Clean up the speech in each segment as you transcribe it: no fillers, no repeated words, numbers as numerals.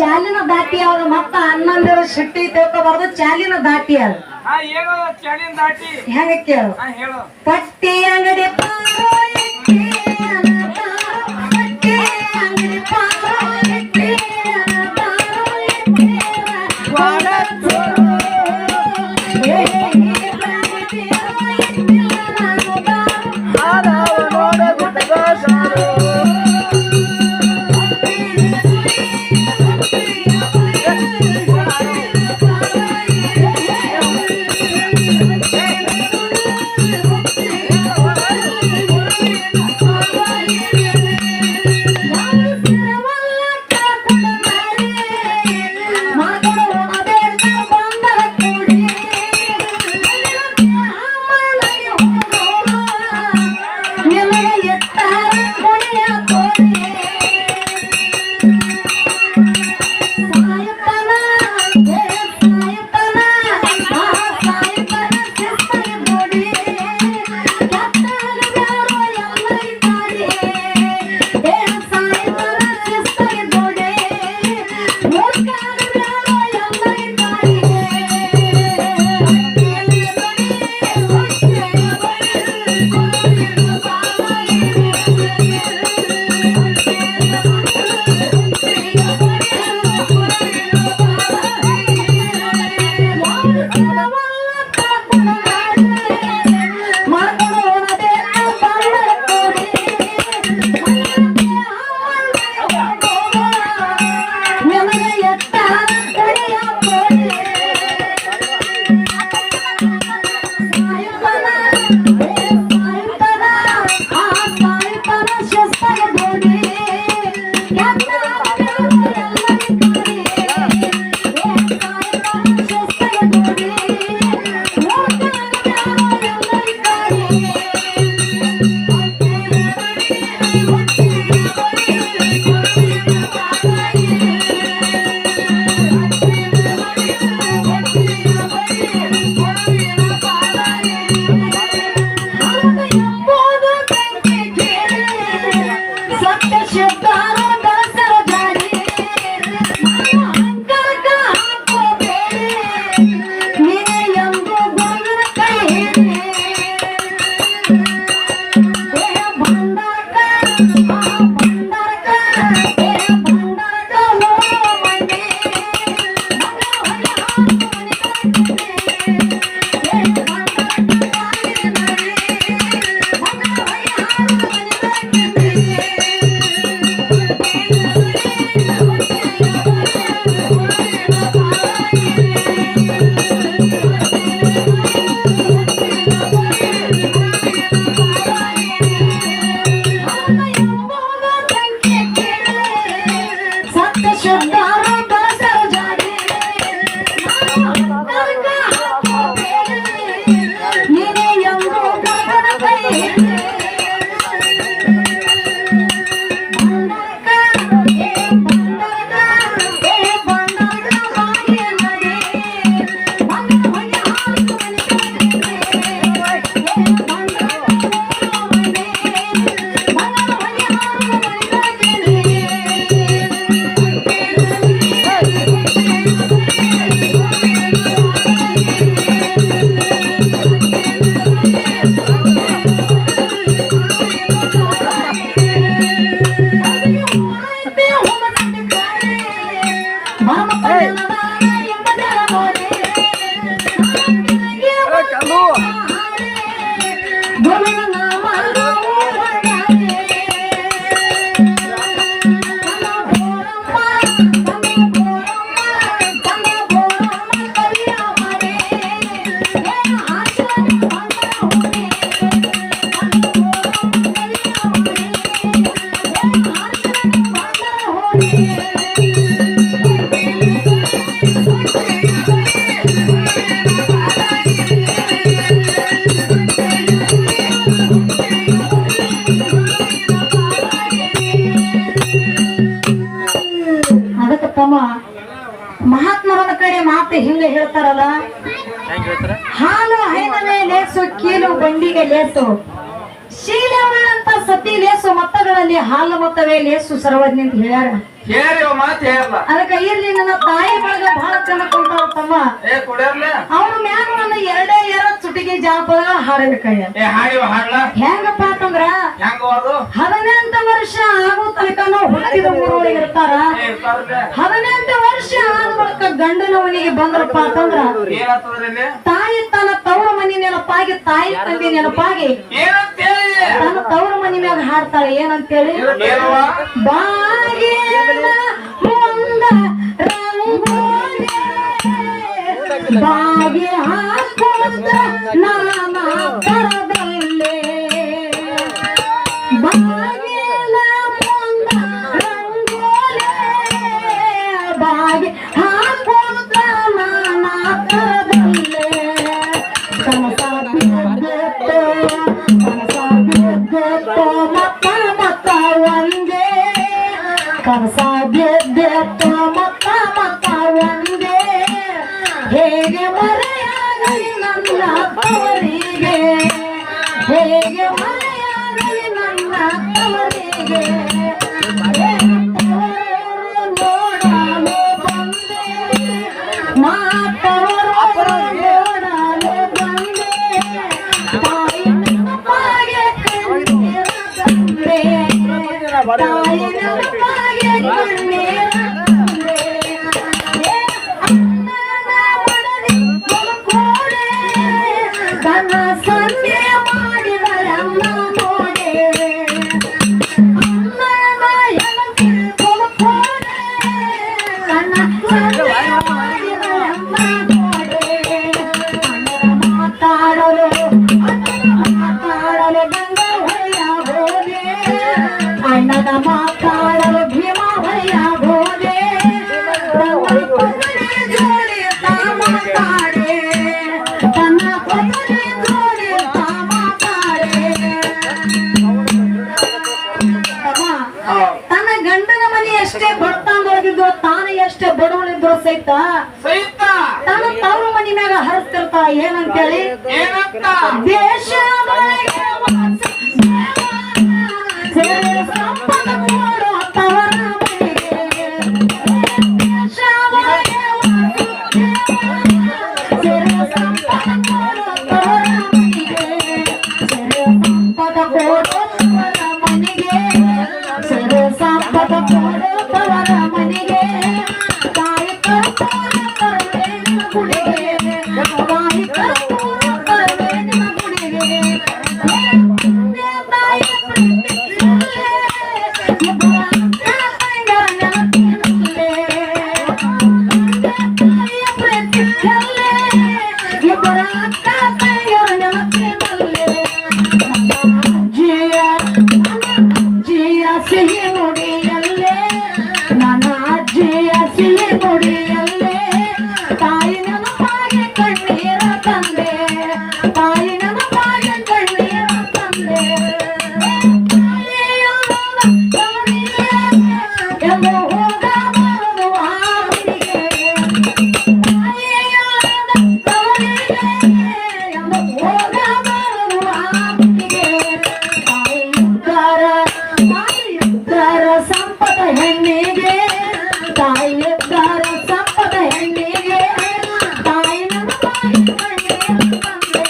ಚಾಲಿನ ದಾಟಿ ಅವ್ರ ಮತ್ತ ಹನ್ನೊಂದರ ಶೆಟ್ಟಿ ತಿಳ್ಕೊಬಾರ್ದು ಚಾಲಿನ ದಾಟಿ ಅದು ಹೆಂಗ ಕೇಳು ಪಟ್ಟಿ ಅಂಗಡಿ ಮಹಾತ್ಮರ ಕಡೆ ಮಾತು ಹಿಂಗ ಹೇಳ್ತಾರಲ್ಲ, ಹಾಲು ಹೈನವೇ ಲೇಸು ಕೀಲು ಬಂಡಿಗೆ ಲೇಸು, ಶೀಲವುಳ್ಳಂತ ಸತಿ ಲೇಸು ಮತ್ತಗಳಲ್ಲಿ ಹಾಲು ಮತ್ತವೇ ಲೇಸು ಸರ್ವಜ್ಞ ಅಂತ ಹೇಳ್ಯಾರ. ಅದಕ್ಕ ಇರ್ಲಿ, ನನ್ನ ತಾಯಿ ಬಳಗ ಬಹಳ ಚೆನ್ನಾಗ್ ಕುಂತಾವ ತಮ್ಮ. ಅವ್ರ ಮ್ಯಾಗ ನನ್ನ ಎರಡೇ ಚುಟಿಗೆ ಜಾನಪದ ಹಾಡಬೇಕಯ್ಯ. ಹೆಂಗಪ್ಪ ಅಂತಂದ್ರ 18 ವರ್ಷ ಆಗೋ ತನಕನೂ ಹುಟ್ಟಿದ ಊರೊಳಗೆ ಇರ್ತಾರ. 18 ವರ್ಷ ಆದ ಬಳಿಕ ಗಂಡನ ಮನೆಗೆ ಬಂದ್ರಪ್ಪ ಅಂತಂದ್ರ ತಾಯಿ ತನ್ನ ತವರ ಮನಿ ನೆನಪಾಗಿ, ತಾಯಿ ತಂದೆ ನೆನಪಾಗಿ ತನ್ನ ತವರ ಮನಿ ಮ್ಯಾಗ ಹಾಡ್ತಾಳೆ. ಏನಂತೇಳಿ, ಬಾಗಿಲ ಮುಂದ ರಂಗೋಲಿ ಬಾಗಿ ಹಾಕೋದ ನಾನಾ ಕರದಲ್ಲೇ, ಬಾಗಿಲ ಮುಂದ ರಂಗೋಲಿ ಬಾಗಿ ಹಾಕೋದ ನಾನಾ ಕರದಲ್ಲೇ, ಕನಸ ಬಿದ್ದೆತ್ತೋ ಮತ್ತ ಮತ್ತ ಒಂದೇ, ಕನಸ ಬಿದ್ದೆತ್ತೋ ಮತ್ತ ಮತ್ತ ಒಂದೇ, ಹೇಗೆ ಮರೆಯಾಗಲಿ ನನ್ನ ತವರಿಗೆ, ಹೇಗೆ ಮರೆಯಾಗಲಿ ನನ್ನ ತವರಿಗೆ, ನೋಡಲು ಬಂದೆ ಮಾತವರು ನೋಡಲು ಬಂದೆ, ತಾಯಿ ನೆನಪಾಗೆ ಕಣ್ಣೀರ ತಂದೆ, ತಾಯಿ ನೆನಪಾಗೆ ಕಣ್ಣೀರ ತಂದೆ, ತನ್ನ ಸಂಧ್ಯೆ ಮಾಡಿದರಮ್ಮ ನೋಡೆ, ಅಮ್ಮನ ಎಲಕ್ಕೆ ಕೊಲಕೋಡೆ, ತನ್ನ ಸಂಧ್ಯೆ ಮಾಡಿದರಮ್ಮ ನೋಡೆ, ಮಾತಾಡಲು ಗಂಗ ಹೊಯ್ಯ ಹೋದೆ, ಅಣ್ಣನ ಮಾತಾಡಲು ಭೀಮ ಹೊಯ್ಯ ಹೋದೆ, ಜೋಡಿ ಮಾತಾಡೆ, ತನ್ನ ಪತ್ನಿ ಜೋಡಿ ಮಾತಾಡೆ. ತನ್ನ ಗಂಡನ ಮನೆ ಎಷ್ಟೇ ಬಡತನದೊಳಗಿದ್ರು, ತಾನು ಎಷ್ಟೇ ಬಡವಳಿದ್ರು ಸಹಿತ ತನ್ನ ತವರು ಮನಿ ಮ್ಯಾಗ ಹರಿಸ್ತಿರ್ತಾಳ. ಏನಂತೇಳಿ, ದೇಶದೊಳಗೆ ಸಂಪದ ಕೊಡೋ ತವರ ಮನೆಗೆ, ದೇಶದೊಳಗೆ ಸಂಪದ ಕೊಡೋ ತವರ ಮನೆಗೆ, ಸಂಪದ ಕೊಡೋ ತವರ ಮನೆಗೆ, ಸಂಪದ ಕೊಡೋ ತವರ ಮನೆಗೆ, ತಾಯಿ ಕರ್ಪೂರ ಕರುವೇಣಿನ ಗುಡಿಗೆ, ತಾಯಿ ಕರ್ಪೂರ ಕರುವೇಣಿನ ಗುಡಿಗೆ, ತಾಯಿ ಪ್ರೀತಿಸಲೇ ಇಬ್ಬರ ಅಕ್ಕ ತಂಗಿಯರ ನೆನಪಿನಲ್ಲೇ, ತಾಯಿಯ ಪ್ರೀತಿಸಲೇ ಇಬ್ಬರ ಅಕ್ಕ ತಂಗಿಯರ ನೆನಪಿನಲ್ಲೇ, ಅಜ್ಜಿಯ ಸಿಹಿ ನುಡಿಯಲ್ಲೇ, ನನ್ನ ಅಜ್ಜಿಯ ಸಿಹಿ ನುಡಿಯಲ್ಲೇ, ತಾಯಿ ನೆನಪಾಗಿ ಕಣ್ಣೀರ ತಂದೆ, ತಾಯಿ ನೆನಪಾಗಿ ಕಣ್ಣೀರ ತಂದೆ, ಎಂದು ಹೋಗಬಾರದು ಆ ಮನೆಗೆ, ಎಂದು ಹೋಗಬಾರದು ಆ ಮನೆಗೆ, ತಾಯಿಯುತ್ತರ ಸಂಪದ ಹೆಣ್ಣಿಗೆ, ತಾಯಿಯುತ್ತರ ಸಂಪದ ಹೆಣ್ಣಿಗೆ, ತಾಯಿ ನೆನಪಾಗಿ ಕಣ್ಣೀರ ತಂದೆ,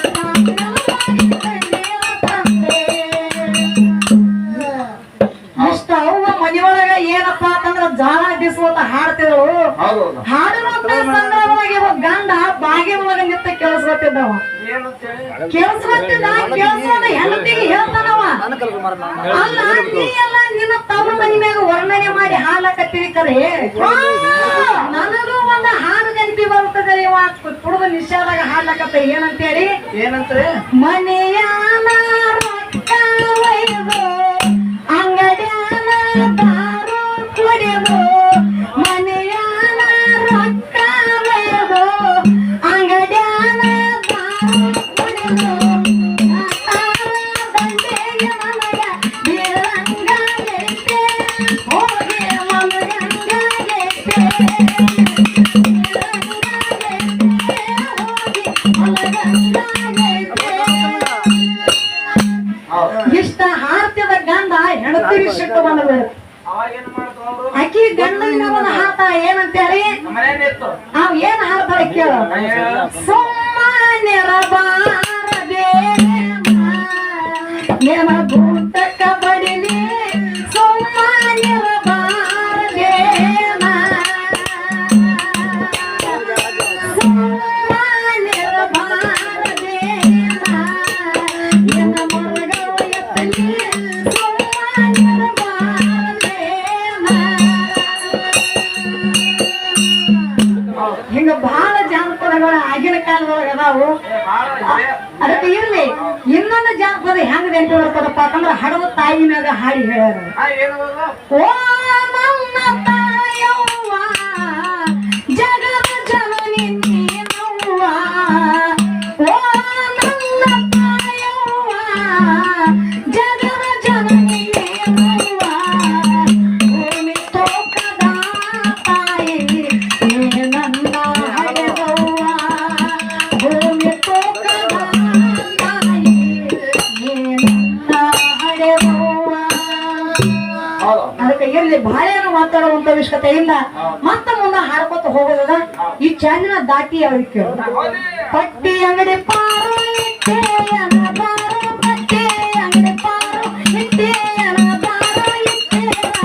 ತಾಯಿ ನೆನಪಾಗಿ ಕಣ್ಣೀರ ತಂದೆ. ಇಷ್ಟ ಅವ್ವ ಮನೆಯೊಳಗ ಏನಪ್ಪ ಅಂತಂದ್ರ ಜಾಳ ಬಿಸುವಂತ ಹಾಡ್ತಿದ್ರು. ಹಾಡುವಂತ ಸಂದರ್ಭದಾಗ ಇವ ಗಂಡ ಬಾಗಿ ಒಳಗ ನಿಂತ ಕೇಳಿಸ್ಕೊತಿದ್ದವ. ಕೇಳಿಸ್ಕೊತಿದ್ದ ಹೆಂಡತಿಗೆ ಹೇಳ್ತಾನವ, ಅಲ್ಲ ನೀ ಎಲ್ಲ ನಿನ್ನ ತವ್ರ ಮನಿ ಮ್ಯಾಗ ವರ್ಣನೆ ಮಾಡಿ ಹಾಡ್ಲಕತ್ತೀವಿ ಕರೆ, ನನಗೂ ಒಂದು ಹಾಡು ನೆನಪಿ ಬರ್ತದೆ. ಇವ ಕುಡುದ ನಿಷೇಧಾಗ ಹಾಡ್ಲಕತ್ತ. ಏನಂತೇಳಿ, ಮನೆಯಾನ ರೊಕ್ಕ ಒಯ್ದು ಅಂಗಡ್ಯಾನ ದಾರು ಕುಡಿದು, ಮನೆಯಾನ ರೊಕ್ಕ ಒಯ್ದು ಅಂಗಡ್ಯಾನ ದಾರು ಕುಡಿದು, ದಂಡೆಗೆ ನನಗ ಬೀಳಂಗ ಎತ್ತೆ, ಹೋಗಿ ಮನಗಂಗ ಎತ್ತೆ, ಇಷ್ಟ ಹಾರ್ತಿದ ಗಂಡ ಹೆಣತಿಗೆ ಸಿಟ್ಟು ಬಂದ ಆಕಿ ಗಂಡನ ಒಂದು ಹಾತ ಏನಂತೇಳಿ ನಾವ್ ಏನ್ ಹಾಡ್ತಾಳೆ ಕೇಳು ಸುಮ್ಮನೆರ ಬಾರದೆ ನೆನ ಗೂಟಕ್ಕ ಬಡಿಲಿ ಸುಮ್ಮನೆರ ಬಾರದೆ ಸುಮ್ಮನೆರ ಬಾರದೆ ಎನ್ನ ಮರಗಳ ಎತ್ತಲಿ ಸುಮ್ಮನೆರ ಬಾರದೆ ಹಿಂಗ ಬಹಳ ಜಾನಪದಗಳು ಆಗಿನ ಕಾಲದೊಳಗ ಅದಾವು ಅದಕ್ಕೆ ಇರ್ಲಿ ಇನ್ನೊಂದು ಜಾನಪದ ಹೆಂಗ್ ನೆನಪು ಬರ್ತದಪ್ಪ ಅಂತಂದ್ರ ಹಡವ ತಾಯಿ ಮ್ಯಾಗ ಹಾಡಿ ಹೇಳ್ಯಾರ ಓ ನನ್ನ ತಾಯವ್ವ ಜಗದ ಜನನಿ ನೀನವ್ವ ಓ ನನ್ನ ತಾಯವ್ವ ಜಗದ ಜನನಿ ನೀನವ್ವ ಭೂಮಿ ತೋಕದ ತಾಯಿ ನೀ ನನ್ನ ಹಡೆದವ್ವ ಭೂಮಿ ತೋಕದ ತಾಯಿ ನೀ ನನ್ನ ಹಡೆದವ್ವ ಅದಕ್ಕೆ ಇರ್ಲಿ ಬಾಳೆಯನ್ನು ಮಾತಾಡುವಂತ ಅವಶ್ಯಕತೆಯಿಂದ ಮತ್ತ ಮುಂದೆ ಹಾಡ್ಕೊತ ಹೋಗೋದ ಈ ಚಾನಿನ ದಾಟಿ ಅವ್ರಿಗೆ ಕೇಳು ಪಟ್ಟಿ ಅಂಗಡಿ ಪಾರು ಇಟ್ಟೆಯನ ಬಾರು ಪಟ್ಟಿ ಅಂಗಡಿ ಪಾರು ಇಟ್ಟೆಯನ ಬಾರು ಇಟ್ಟೆಯನ